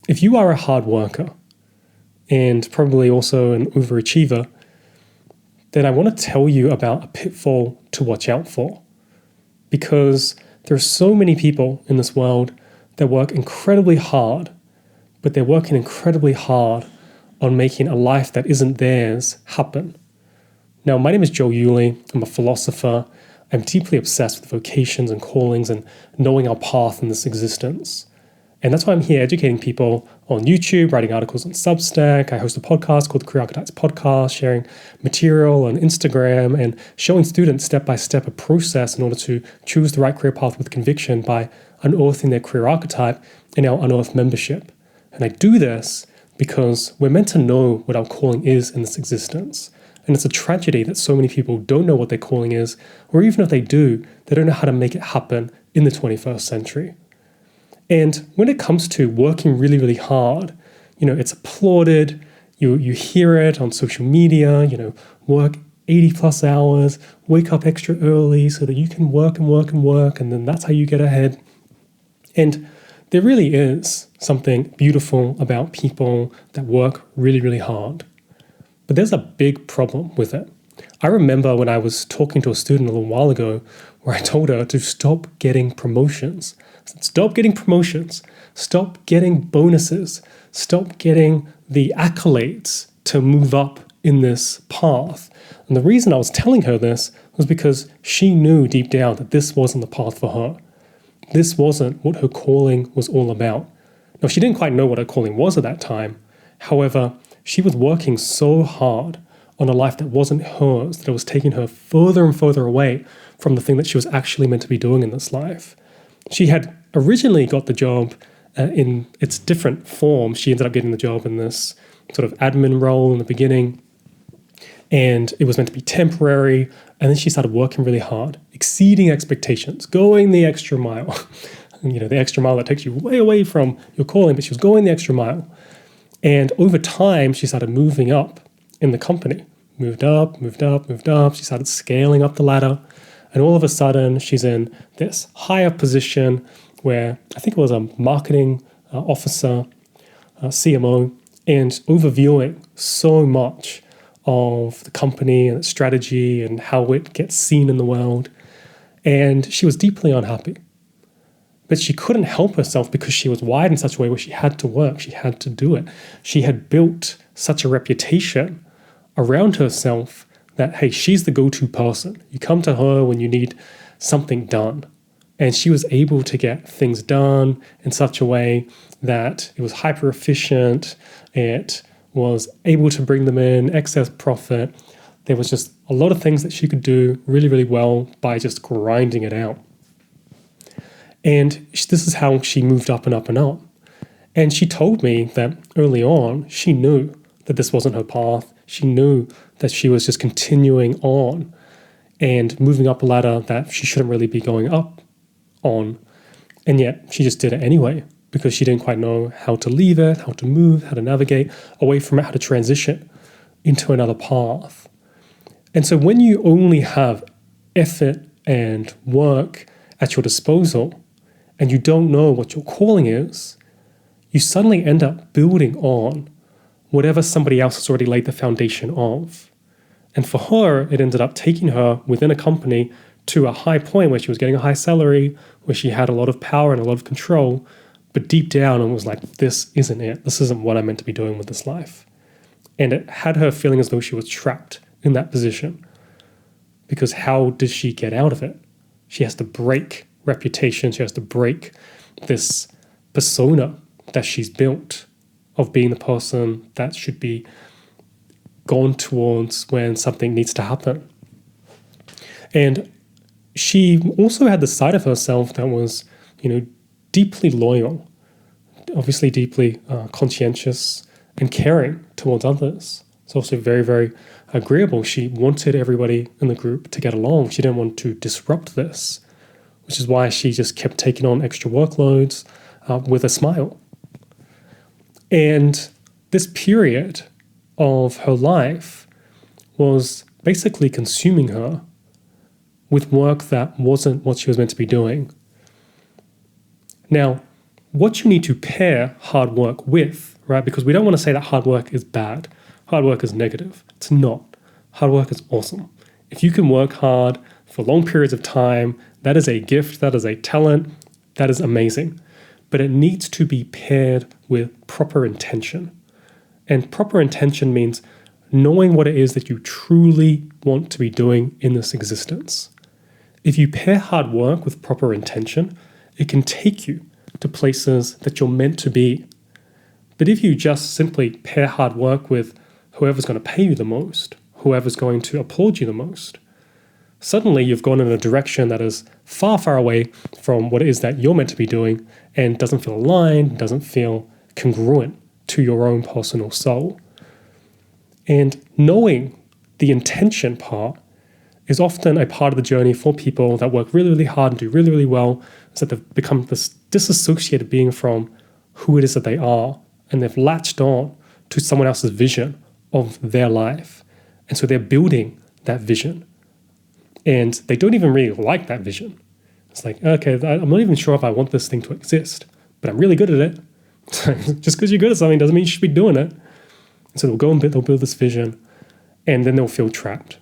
if you are a hard worker and probably also an overachiever, then I want to tell you about a pitfall to watch out for. Because there are so many people in this world that work incredibly hard, but they're working incredibly hard on making a life that isn't theirs happen. Now, my name is Joe Yulee. I'm a philosopher. I'm deeply obsessed with vocations and callings and knowing our path in this existence. And that's why I'm here educating people on YouTube, writing articles on Substack. I host a podcast called the Career Archetypes Podcast, sharing material on Instagram and showing students step-by-step a process in order to choose the right career path with conviction by unearthing their career archetype in our Unearth membership. And I do this because we're meant to know what our calling is in this existence. And it's a tragedy that so many people don't know what their calling is, or even if they do, they don't know how to make it happen in the 21st century. And when it comes to working really, really hard, it's applauded. You hear it on social media, work 80 plus hours, wake up extra early so that you can work and work and work, and then that's how you get ahead. And there really is something beautiful about people that work really, really hard. But there's a big problem with it. I remember when I was talking to a student a little while ago where I told her to stop getting promotions. Stop getting promotions. Stop getting bonuses. Stop getting the accolades to move up in this path. And the reason I was telling her this was because she knew deep down that this wasn't the path for her. This wasn't what her calling was all about. Now, she didn't quite know what her calling was at that time. However, she was working so hard on a life that wasn't hers, that it was taking her further and further away from the thing that she was actually meant to be doing in this life. She had originally got the job in its different form. She ended up getting the job in this sort of admin role in the beginning, and it was meant to be temporary. And then she started working really hard, exceeding expectations, going the extra mile. The extra mile that takes you way away from your calling, but she was going the extra mile. And over time, she started moving up in the company. Moved up, moved up, moved up. She started scaling up the ladder. And all of a sudden, she's in this higher position where I think it was a marketing officer, CMO, and overviewing so much of the company and its strategy and how it gets seen in the world. And she was deeply unhappy. But she couldn't help herself because she was wired in such a way where she had to work, she had to do it. She had built such a reputation around herself that, hey, she's the go-to person. You come to her when you need something done. And she was able to get things done in such a way that it was hyper efficient. It was able to bring them in, excess profit. There was just a lot of things that she could do really, really well by just grinding it out. And this is how she moved up and up and up. And she told me that early on, she knew that this wasn't her path. She knew that she was just continuing on and moving up a ladder that she shouldn't really be going up on. And yet she just did it anyway because she didn't quite know how to leave it, how to move, how to navigate away from it, how to transition into another path. And so when you only have effort and work at your disposal and you don't know what your calling is, you suddenly end up building on whatever somebody else has already laid the foundation of. And for her, it ended up taking her within a company to a high point where she was getting a high salary, where she had a lot of power and a lot of control, but deep down it was like, this isn't it. This isn't what I'm meant to be doing with this life. And it had her feeling as though she was trapped in that position. Because how does she get out of it? She has to break reputation. She has to break this persona that she's built of being the person that should be gone towards when something needs to happen. And she also had the side of herself that was, deeply loyal, obviously deeply conscientious and caring towards others. It's also very, very agreeable. She wanted everybody in the group to get along. She didn't want to disrupt this, which is why she just kept taking on extra workloads with a smile. And this period of her life was basically consuming her with work that wasn't what she was meant to be doing. Now, what you need to pair hard work with, right? Because we don't want to say that hard work is bad. Hard work is negative. It's not. Hard work is awesome. If you can work hard for long periods of time, that is a gift, that is a talent, that is amazing. But it needs to be paired with proper intention. And proper intention means knowing what it is that you truly want to be doing in this existence. If you pair hard work with proper intention, it can take you to places that you're meant to be. But if you just simply pair hard work with whoever's going to pay you the most, whoever's going to applaud you the most, suddenly you've gone in a direction that is far, far away from what it is that you're meant to be doing and doesn't feel aligned, doesn't feel congruent to your own personal soul. And knowing the intention part is often a part of the journey for people that work really, really hard and do really, really well, is that they've become this disassociated being from who it is that they are, and they've latched on to someone else's vision of their life. And so they're building that vision. And they don't even really like that vision. It's like, okay, I'm not even sure if I want this thing to exist, but I'm really good at it. Just because you're good at something doesn't mean you should be doing it. So they'll go and they'll build this vision, and then they'll feel trapped.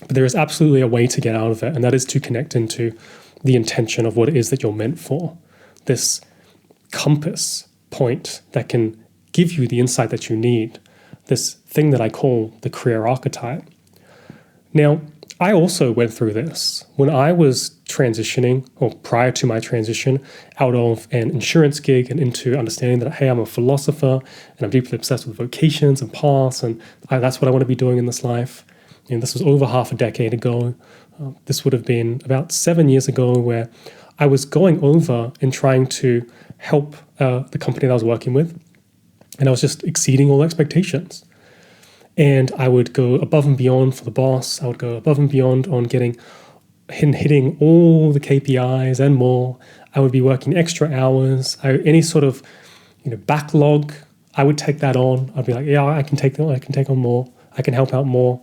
But there is absolutely a way to get out of it, and that is to connect into the intention of what it is that you're meant for. This compass point that can give you the insight that you need. This thing that I call the career archetype. Now, I also went through this when I was transitioning, or prior to my transition, out of an insurance gig and into understanding that, hey, I'm a philosopher and I'm deeply obsessed with vocations and paths, and that's what I want to be doing in this life. And this was over half a decade ago. This would have been about 7 years ago, where I was going over and trying to help the company that I was working with, and I was just exceeding all expectations. And I would go above and beyond for the boss. I would go above and beyond on hitting all the KPIs and more. I would be working extra hours. Any sort of backlog, I would take that on. I'd be like, yeah, I can take that. I can take on more. I can help out more,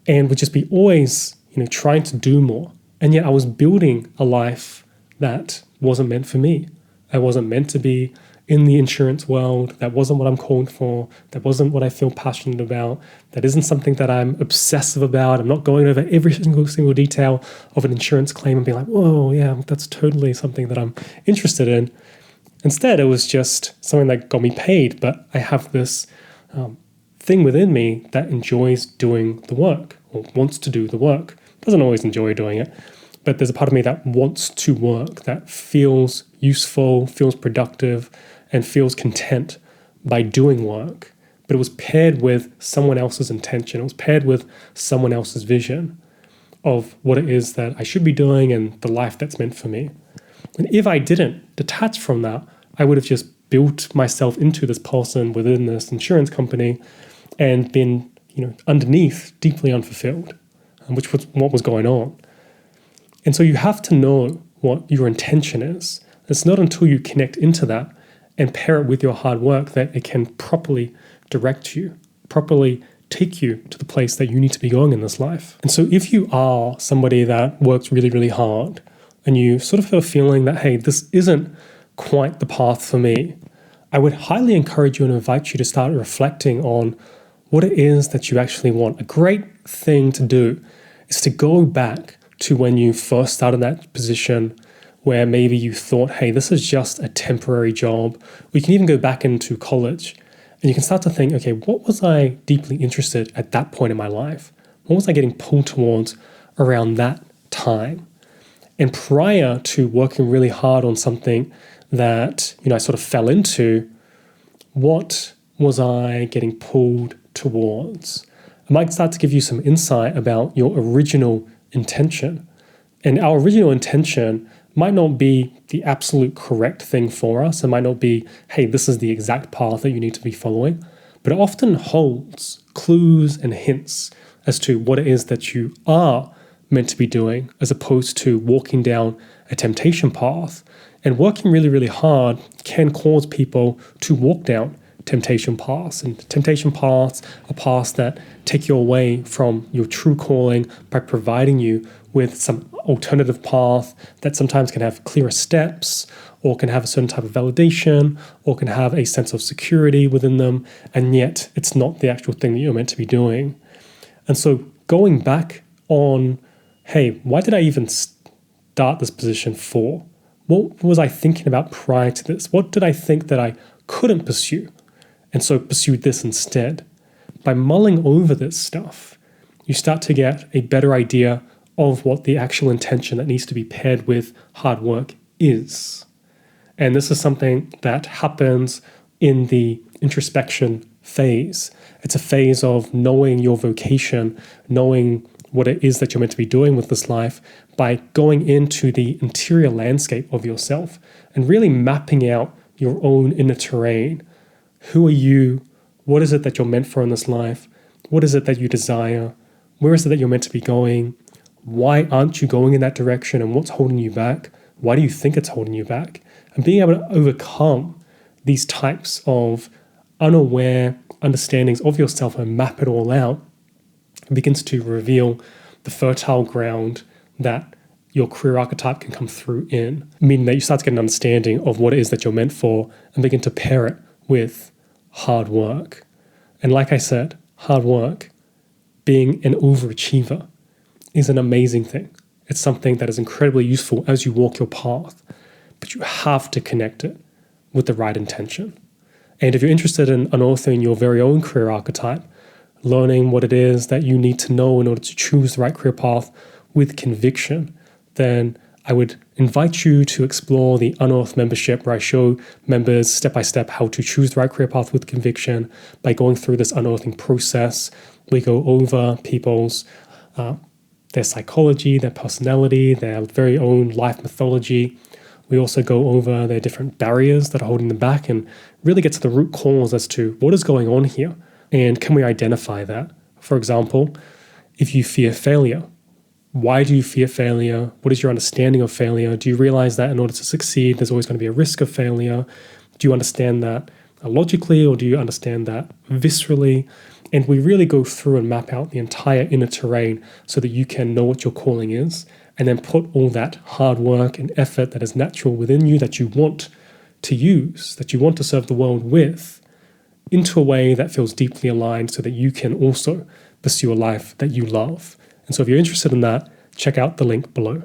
and would just be always trying to do more. And yet I was building a life that wasn't meant for me. I wasn't meant to be in the insurance world. That wasn't what I'm called for. That wasn't what I feel passionate about. That isn't something that I'm obsessive about. I'm not going over every single detail of an insurance claim and being like, whoa, yeah, that's totally something that I'm interested in. Instead, it was just something that got me paid, but I have this thing within me that enjoys doing the work, or wants to do the work. Doesn't always enjoy doing it, but there's a part of me that wants to work, that feels useful, feels productive, and feels content by doing work. But it was paired with someone else's intention. It was paired with someone else's vision of what it is that I should be doing and the life that's meant for me. And if I didn't detach from that, I would have just built myself into this person within this insurance company and been, underneath deeply unfulfilled, which was what was going on. And so you have to know what your intention is. It's not until you connect into that and pair it with your hard work that it can properly direct you, properly take you to the place that you need to be going in this life. And so if you are somebody that works really, really hard and you sort of have a feeling that, hey, this isn't quite the path for me, I would highly encourage you and invite you to start reflecting on what it is that you actually want. A great thing to do is to go back to when you first started that position where maybe you thought, hey, this is just a temporary job. We can even go back into college and you can start to think, okay, what was I deeply interested at that point in my life? What was I getting pulled towards around that time? And prior to working really hard on something that, I sort of fell into, what was I getting pulled towards? It might start to give you some insight about your original intention. And our original intention might not be the absolute correct thing for us. It might not be, hey, this is the exact path that you need to be following, but it often holds clues and hints as to what it is that you are meant to be doing, as opposed to walking down a temptation path. And working really, really hard can cause people to walk down temptation paths. And temptation paths are paths that take you away from your true calling by providing you with some alternative path that sometimes can have clearer steps, or can have a certain type of validation, or can have a sense of security within them, and yet it's not the actual thing that you're meant to be doing. And so going back on, hey, why did I even start this position for? What was I thinking about prior to this? What did I think that I couldn't pursue? And so pursued this instead. By mulling over this stuff, you start to get a better idea of what the actual intention that needs to be paired with hard work is. And this is something that happens in the introspection phase. It's a phase of knowing your vocation, knowing what it is that you're meant to be doing with this life by going into the interior landscape of yourself and really mapping out your own inner terrain. Who are you? What is it that you're meant for in this life? What is it that you desire? Where is it that you're meant to be going? Why aren't you going in that direction, and what's holding you back? Why do you think it's holding you back? And being able to overcome these types of unaware understandings of yourself and map it all out begins to reveal the fertile ground that your career archetype can come through in, meaning that you start to get an understanding of what it is that you're meant for and begin to pair it with hard work. And like I said, hard work, being an overachiever, is an amazing thing. It's something that is incredibly useful as you walk your path, but you have to connect it with the right intention. And if you're interested in unearthing your very own career archetype, learning what it is that you need to know in order to choose the right career path with conviction, then I would invite you to explore the Unearth membership, where I show members step-by-step how to choose the right career path with conviction by going through this unearthing process. We go over people's their psychology, their personality, their very own life mythology. We also go over their different barriers that are holding them back and really get to the root cause as to what is going on here and can we identify that. For example, if you fear failure, why do you fear failure? What is your understanding of failure? Do you realize that in order to succeed, there's always going to be a risk of failure? Do you understand that logically, or do you understand that viscerally? And we really go through and map out the entire inner terrain so that you can know what your calling is, and then put all that hard work and effort that is natural within you that you want to use, that you want to serve the world with, into a way that feels deeply aligned so that you can also pursue a life that you love. And so if you're interested in that, check out the link below.